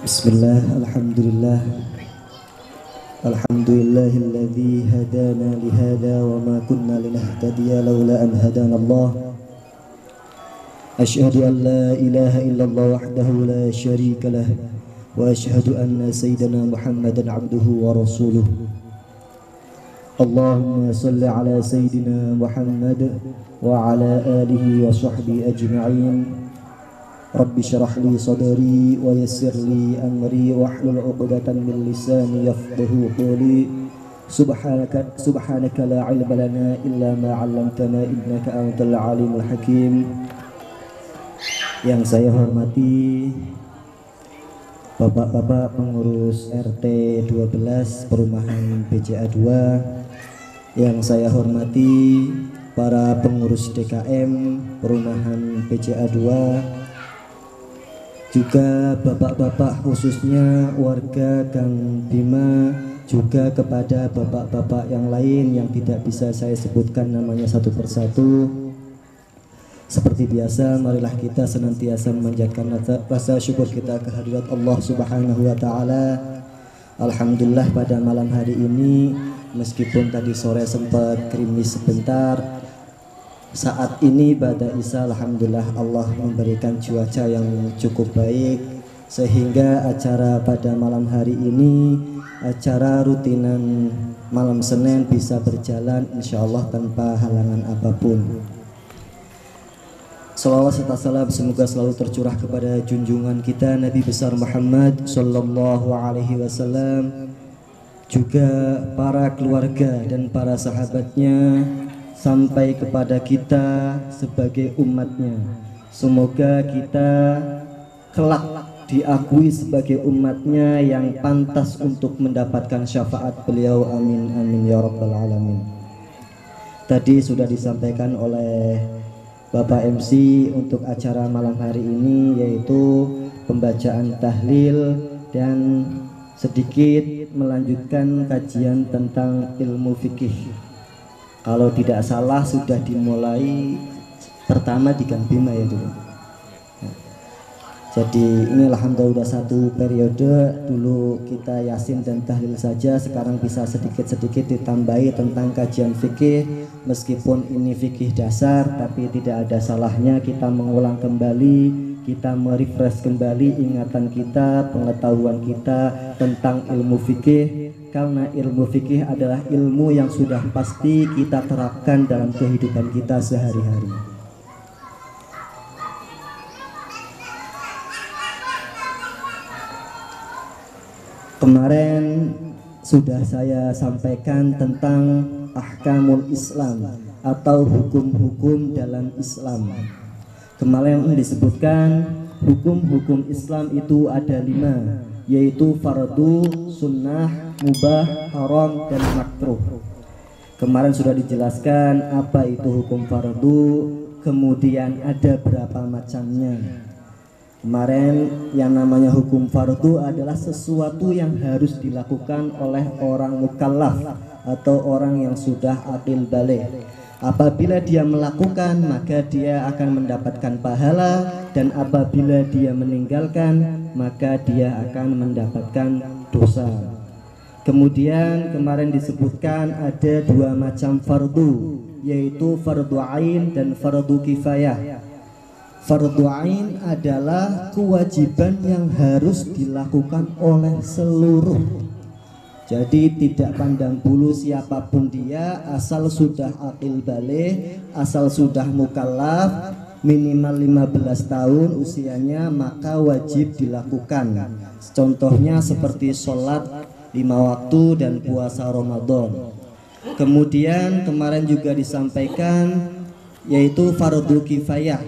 Bismillah, alhamdulillah, alhamdulillahilladzi hadana lihada wa ma kunna linahtadiya laula an hadana Allah. Asyhadu an la ilaha illallah wahdahu la syarika lah wa asyhadu anna sayyidana Muhammadan abduhu wa rasuluh. Allahumma salli ala sayyidina Muhammad wa ala alihi wa sahbihi ajma'in. Rabbi syrah li sadri wa yassir li amri wahlul 'uqdatam min lisani yafqahu qawli. Subhanaka la ilma lana illa ma 'allamtana innaka antal alimul hakim. Yang saya hormati Bapak-bapak pengurus RT 12 Perumahan BCA 2, yang saya hormati para pengurus DKM Perumahan BCA 2, juga bapak-bapak khususnya warga Gang Bima, juga kepada bapak-bapak yang lain yang tidak bisa saya sebutkan namanya satu persatu. Seperti biasa, marilah kita senantiasa memanjatkan rasa syukur kita kehadirat Allah Subhanahu wa Ta'ala. Alhamdulillah, pada malam hari ini, meskipun tadi sore sempat gerimis sebentar, saat ini pada Isya alhamdulillah Allah memberikan cuaca yang cukup baik, sehingga acara pada malam hari ini, acara rutinan malam Senin, bisa berjalan insyaallah tanpa halangan apapun. Salawat serta salam semoga selalu tercurah kepada junjungan kita Nabi besar Muhammad sallallahu alaihi wasallam, juga para keluarga dan para sahabatnya, sampai kepada kita sebagai umatnya. Semoga kita kelak diakui sebagai umatnya yang pantas untuk mendapatkan syafaat beliau. Amin amin ya rabbal alamin. Tadi sudah disampaikan oleh Bapak MC untuk acara malam hari ini, yaitu pembacaan tahlil dan sedikit melanjutkan kajian tentang ilmu fikih. Kalau tidak salah sudah dimulai pertama di Gang Bima ya dulu. Jadi ini alhamdulillah udah satu periode. Dulu kita yasin dan tahlil saja, sekarang bisa sedikit-sedikit ditambahi tentang kajian fikih. Meskipun ini fikih dasar, tapi tidak ada salahnya kita mengulang kembali, kita merefresh kembali ingatan kita, pengetahuan kita tentang ilmu fikih. Karena ilmu fikih adalah ilmu yang sudah pasti kita terapkan dalam kehidupan kita sehari-hari. Kemarin sudah saya sampaikan tentang ahkamul Islam atau hukum-hukum dalam Islam. Kemarin disebutkan hukum-hukum Islam itu ada 5, yaitu fardu, sunnah, mubah, haram, dan makruh. Kemarin sudah dijelaskan apa itu hukum fardu, kemudian ada berapa macamnya. Kemarin yang namanya hukum fardu adalah sesuatu yang harus dilakukan oleh orang mukallaf atau orang yang sudah aqil baligh. Apabila dia melakukan, maka dia akan mendapatkan pahala, dan apabila dia meninggalkan, maka dia akan mendapatkan dosa. Kemudian kemarin disebutkan ada 2 macam fardu, yaitu fardu ain dan fardu kifayah. Fardu ain adalah kewajiban yang harus dilakukan oleh seluruh. Jadi tidak pandang bulu siapapun dia, asal sudah aqil baligh, asal sudah mukallaf, minimal 15 tahun usianya, maka wajib dilakukan. Contohnya seperti sholat 5 waktu dan puasa Ramadan. Kemudian kemarin juga disampaikan yaitu fardu kifayah.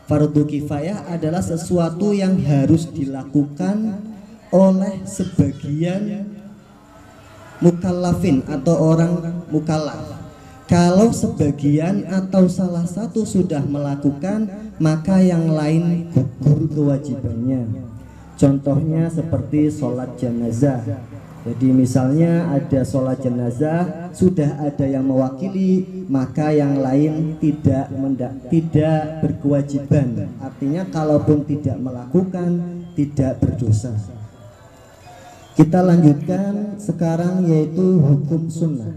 Fardu kifayah adalah sesuatu yang harus dilakukan oleh sebagian mukallafin atau orang mukallaf. Kalau sebagian atau salah satu sudah melakukan, maka yang lain gugur kewajibannya. Contohnya seperti sholat jenazah. Jadi misalnya ada sholat jenazah, sudah ada yang mewakili, maka yang lain tidak berkewajiban. Artinya kalaupun tidak melakukan, tidak berdosa. Kita lanjutkan sekarang yaitu hukum sunnah.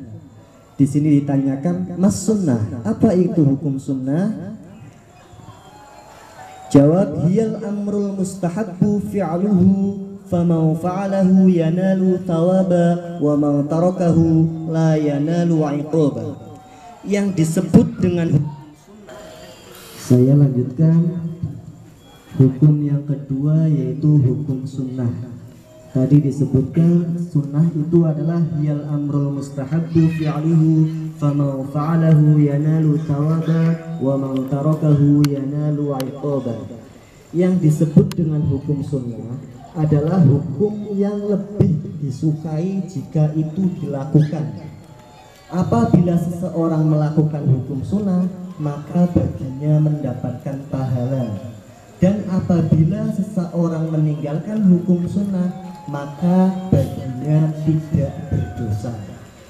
Di sini ditanyakan, mas sunnah, apa itu hukum sunnah? Jawab, hiyal amrul mustahabbu fi'luhu faman fa'alahu yanalu thawaba wa man tarakahu la yanalu 'iqaba. Yang disebut dengan, saya lanjutkan hukum yang kedua yaitu hukum sunnah. Tadi disebutkan sunnah itu adalah hiyal amrul mustahabbu fi'luhu faman fa'alahu yanalu thawaba wa man tarakahu yanalu 'iqaba. Yang disebut dengan hukum sunnah adalah hukum yang lebih disukai jika itu dilakukan. Apabila seseorang melakukan hukum sunnah, maka baginya mendapatkan pahala. Dan apabila seseorang meninggalkan hukum sunnah, maka baginya tidak berdosa.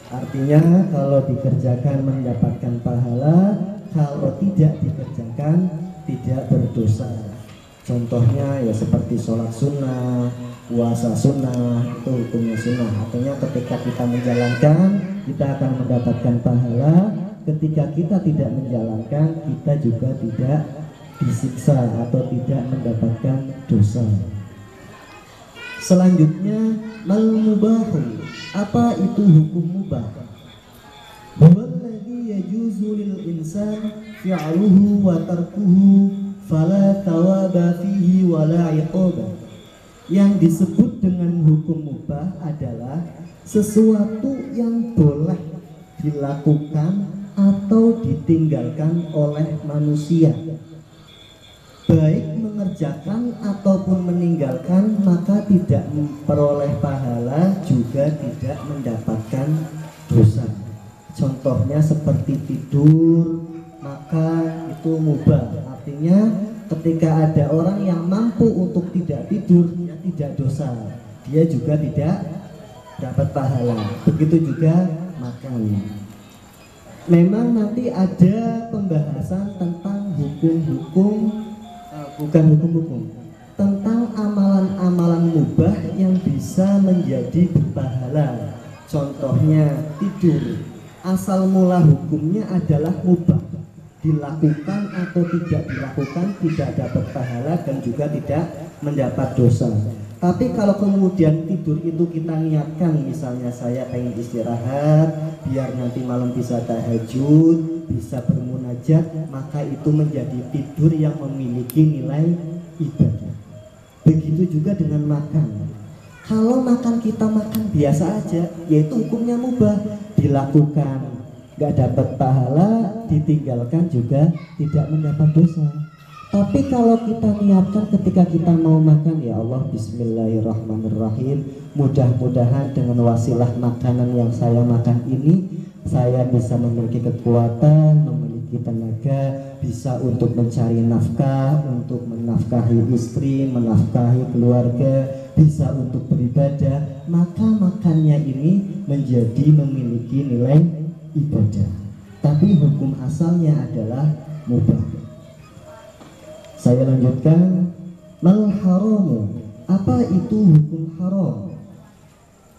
Artinya kalau dikerjakan mendapatkan pahala, kalau tidak dikerjakan tidak berdosa. Contohnya ya seperti sholat sunnah, puasa sunnah, itu hukumnya sunnah. Artinya ketika kita menjalankan, kita akan mendapatkan pahala. Ketika kita tidak menjalankan, kita juga tidak disiksa atau tidak mendapatkan dosa. Selanjutnya, mal mubahu, apa itu hukum mubah? Huwallazi yajuzu lil insan fi'luhu wa tarkuhu fala thawaba fihi wala 'iqaba. Yang disebut dengan hukum mubah adalah sesuatu yang boleh dilakukan atau ditinggalkan oleh manusia, baik mengerjakan ataupun meninggalkan, maka tidak memperoleh pahala, juga tidak mendapatkan dosa. Contohnya seperti tidur, maka itu mubah. Artinya ketika ada orang yang mampu untuk tidak tidur, dia tidak dosa, dia juga tidak dapat pahala. Begitu juga makan. Memang nanti ada pembahasan tentang hukum-hukum, bukan hukum-hukum, tentang amalan-amalan mubah yang bisa menjadi berpahala. Contohnya tidur, asal mula hukumnya adalah mubah, dilakukan atau tidak dilakukan tidak dapat pahala dan juga tidak mendapat dosa. Tapi kalau kemudian tidur itu kita niatkan, misalnya saya pengen istirahat biar nanti malam bisa tahajud, bisa bermunajat, maka itu menjadi tidur yang memiliki nilai ibadah. Begitu juga dengan makan. Kalau makan kita makan biasa aja, yaitu hukumnya mubah, dilakukan gak dapat pahala, ditinggalkan juga tidak mendapat dosa. Tapi kalau kita niatkan ketika kita mau makan, ya Allah bismillahirrahmanirrahim, mudah-mudahan dengan wasilah makanan yang saya makan ini, saya bisa memiliki kekuatan, memiliki tenaga, bisa untuk mencari nafkah, untuk menafkahi istri, menafkahi keluarga, bisa untuk beribadah, maka makannya ini menjadi memiliki nilai ibadah. Tapi hukum asalnya adalah mubah. Saya lanjutkan, mal haramu, apa itu hukum haram?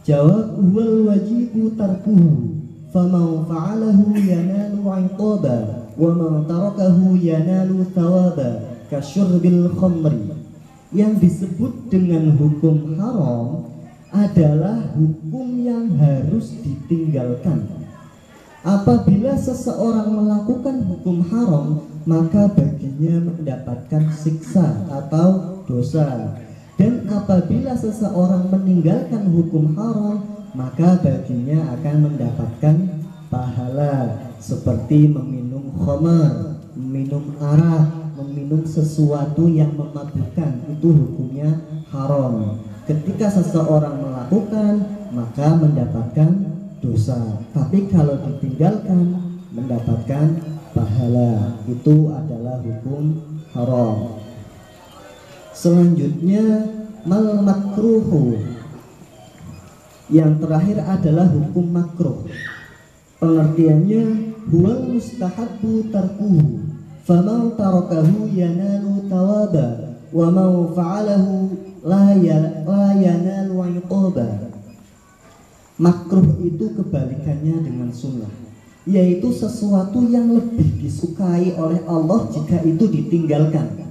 Jawab, wal wajibu tarkuhu faman fa'alahu yanalu 'iqaba wa man tarakahu yanalu thawaba kasyurbil khamri. Yang disebut dengan hukum haram adalah hukum yang harus ditinggalkan. Apabila seseorang melakukan hukum haram, maka baginya mendapatkan siksa atau dosa. Dan apabila seseorang meninggalkan hukum haram, maka baginya akan mendapatkan pahala, seperti meminum khamar, meminum arak, meminum sesuatu yang memabukkan, itu hukumnya haram. Ketika seseorang melakukan, maka mendapatkan dosa. Tapi kalau ditinggalkan, mendapatkan pahala. Itu adalah hukum haram. Selanjutnya, mal makruhu. Yang terakhir adalah hukum makruh. Pengertiannya, huwal mustahabbu tarkuhu faman tarakahu yanalu thawaba wa man fa'alahu la yanalu 'iqaba. Makruh itu kebalikannya dengan sunnah, yaitu sesuatu yang lebih disukai oleh Allah jika itu ditinggalkan.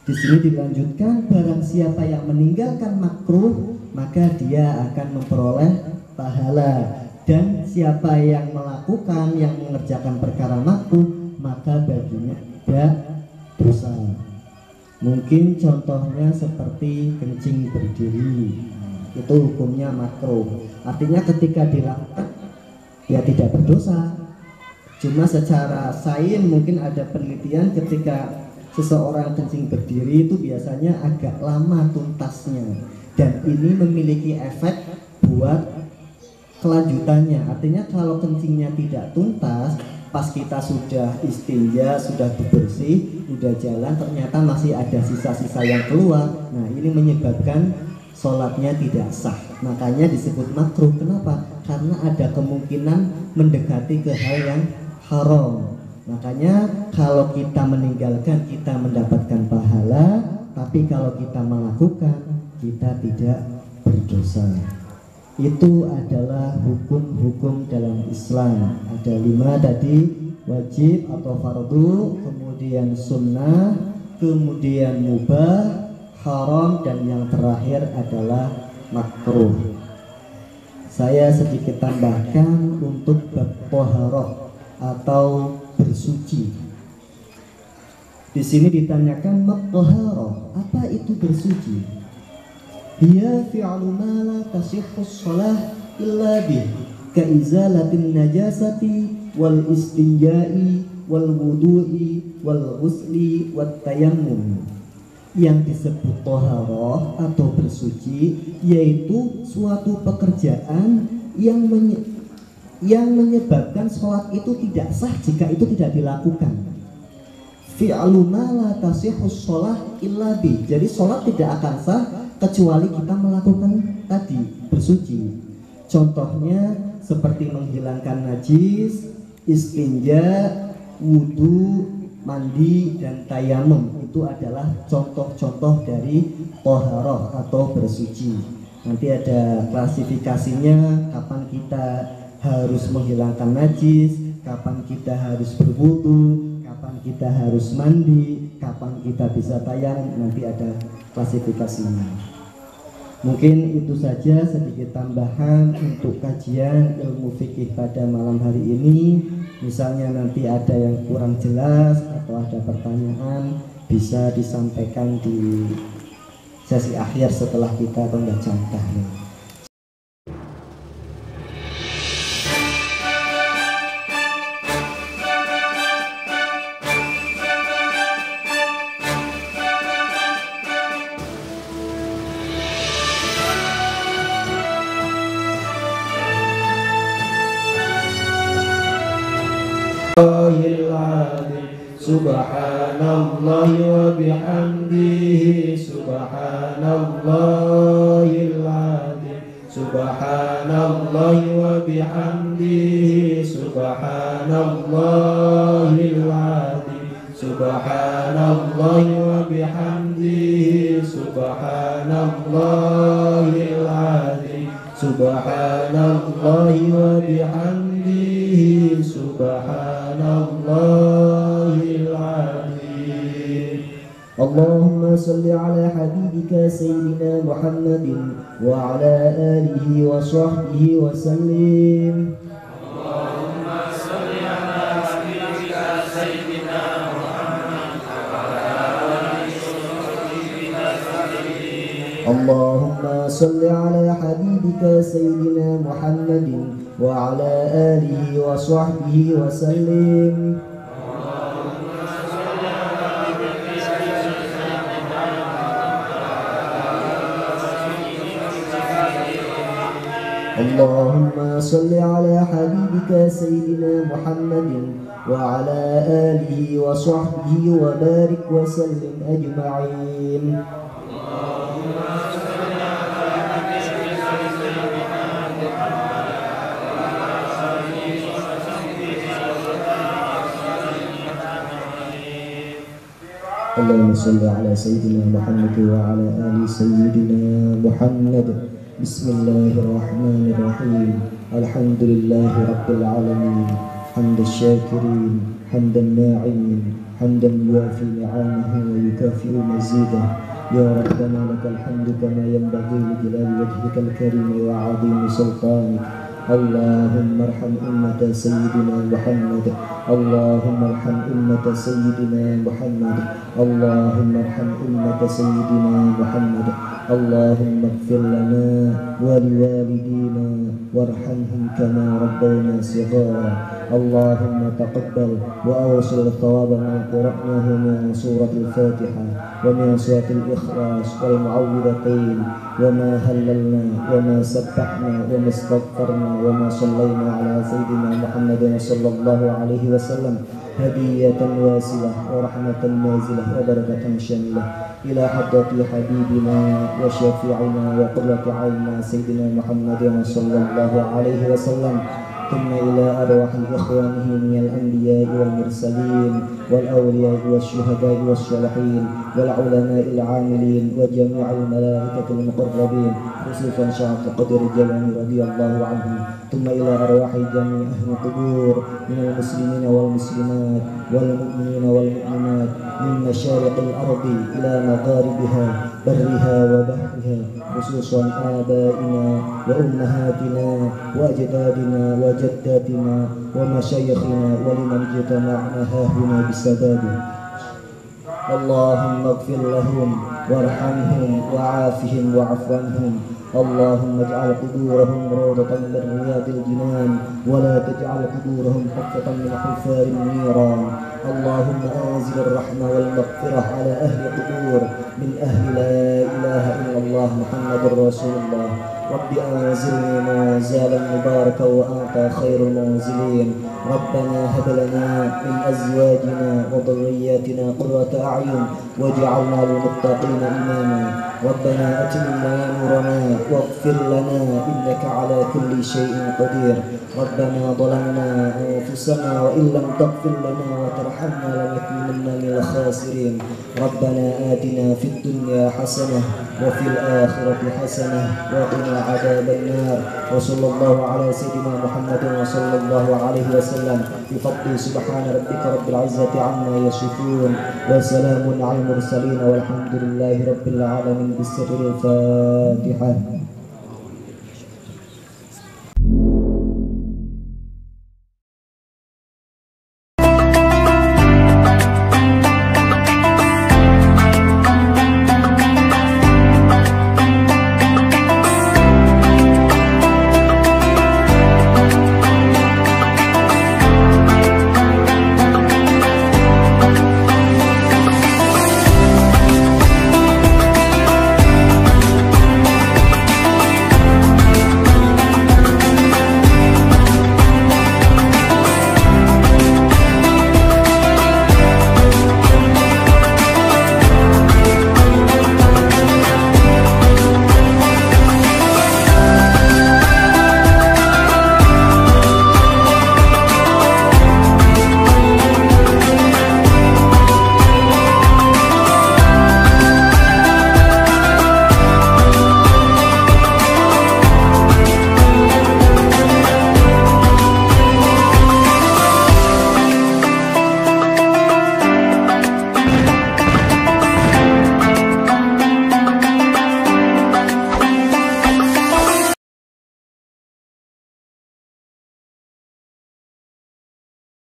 Di sini dilanjutkan, barang siapa yang meninggalkan makruh maka dia akan memperoleh pahala, dan siapa yang melakukan, yang mengerjakan perkara makruh maka baginya ada dosa. Mungkin contohnya seperti kencing berdiri, itu hukumnya makruh. Artinya ketika dilakukan ya tidak berdosa. Cuma secara sains mungkin ada penelitian ketika seseorang kencing berdiri itu biasanya agak lama tuntasnya, dan ini memiliki efek buat kelanjutannya. Artinya kalau kencingnya tidak tuntas, pas kita sudah istinja, sudah bebersih, udah jalan, ternyata masih ada sisa-sisa yang keluar. Nah, ini menyebabkan sholatnya tidak sah. Makanya disebut makruh. Kenapa? Karena ada kemungkinan mendekati ke hal yang haram. Makanya kalau kita meninggalkan, kita mendapatkan pahala, tapi kalau kita melakukan, kita tidak berdosa. Itu adalah hukum-hukum dalam Islam. Ada 5 tadi, wajib atau fardu, kemudian sunnah, kemudian mubah, haram, dan yang terakhir adalah makruh. Saya sedikit tambahkan untuk bab taharah atau bersuci. Di sini ditanyakan taharah, apa itu bersuci? Hiya fi'lu ma la tasihhu shalah illa bih, ka izalatin najasati wal istinja'i wal wudu'i wal ghusli wat tayammum. Yang disebut taharah atau bersuci yaitu suatu pekerjaan yang menyebabkan sholat itu tidak sah jika itu tidak dilakukan. Fi'lu ma la tasihhu shalah illa bih. Jadi sholat tidak akan sah kecuali kita melakukan tadi, bersuci. Contohnya seperti menghilangkan najis, istinja, wudu, mandi, dan tayamum. Itu adalah contoh-contoh dari taharah atau bersuci. Nanti ada klasifikasinya, kapan kita harus menghilangkan najis, kapan kita harus berwudu, kapan kita harus mandi, kapan kita bisa tayamum. Nanti ada klasifikasinya. Mungkin itu saja sedikit tambahan untuk kajian ilmu fikih pada malam hari ini. Misalnya nanti ada yang kurang jelas atau ada pertanyaan, bisa disampaikan di sesi akhir setelah kita pembacaan tahlil. Subhanallah wa bihamdihi, subhanallahil azim, subhanallah wa bihamdihi, subhanallahil azim, subhanallah wa bihamdihi, subhanallahil azim, subhanallah wa bihamdihi, subhanallahil azim. Allahumma salli ala habibika sayyidina Muhammadin wa ala alihi wa sahbihi wa sallim. Allahumma salli ala habibika sayyidina Muhammadin wa ala alihi wa sahbihi wa sallim. Allahumma salli ala habibika sayyidina Muhammadin wa ala alihi wa sahbihi wa sallim. Allahumma salli ala habibika sayyidina Muhammadin wa ala alihi wa sahbihi wa barik wa sallim ajma'in. Allahumma salli ala sayyidina Muhammad wa ala ali sayyidina Muhammad. Bismillahirrahmanirrahim. Alhamdulillahi rabbil alamin. Hamdan syakirin, hamdan na'imin, hamdan yuafi ni'amahu wa yukafi'u mazidah. Ya Rabbana lakal hamdu kama yanbaghi li jalali wajhikal karim wa 'azimi sultanik. اللهم ارحم أمة سيدنا محمد. اللهم ارحم أمة سيدنا محمد. اللهم ارحم أمة سيدنا محمد. اللهم اغفر لنا ولوالدينا وارحمهم كما ربونا صغارا. اللهم تقبل وأوصل الثواب ما قرأناه من سورة الفاتحة ومن سورة الإخلاص والمعوذتين وما هللنا وما سبحنا وما استغفرنا وما صلينا على سيدنا محمد صلى الله عليه وسلم هدية واسلة ورحمة نازلة وبركة شاملة إلى حضرة حبيبنا وشفيعنا وقرة عيننا سيدنا محمد صلى الله عليه وسلم، ثم إلى أرواح إخوانه من الأنبياء والمرسلين والأولياء والشهداء والصالحين والعلماء العاملين وجميع الملائكة المقربين، خصوصا شيخ القدر الجيلاني رضي الله عنه، ثم إلى أرواح جميع أهل القبور من المسلمين والمسلمات والمؤمنين والمؤمنات من مشارق الأرض إلى مغاربها برها وبحرها، خصوصا آبائنا وأمهاتنا وأجدادنا وجداتنا ومشايخنا ولمن اجتمعنا هاهنا بسببه. اللهم اغفر لهم وارحمهم وعافهم واعف عنهم. اللهم اجعل قبورهم روضة من رياض الجنان ولا تجعل قبورهم حفرة من حفار النيران. اللهم انزل الرحمة والمغفرة على أهل القبور من أهل لا إله إلا الله محمد رسول الله. رب أنزلني منزلا مباركا وأنت خير المنزلين. ربنا هب لنا من أزواجنا وذرياتنا قرة أعين واجعلنا للمتقين إماما. ربنا أتم لنا نورنا واغفر لنا إنك على كل شيء قدير. ربنا ظلمنا أنفسنا وإن لم تغفر لنا وترحمنا لنكونن من الخاسرين. ربنا آتنا في الدنيا حسنة وفي الآخرة حسنة وقنا عذاب النار. وصلى الله على سيدنا محمد وصلى الله عليه وسلم بفضل سبحان ربك رب العزة عما يصفون وسلام على المرسلين والحمد لله رب العالمين. بسر الفاتحة.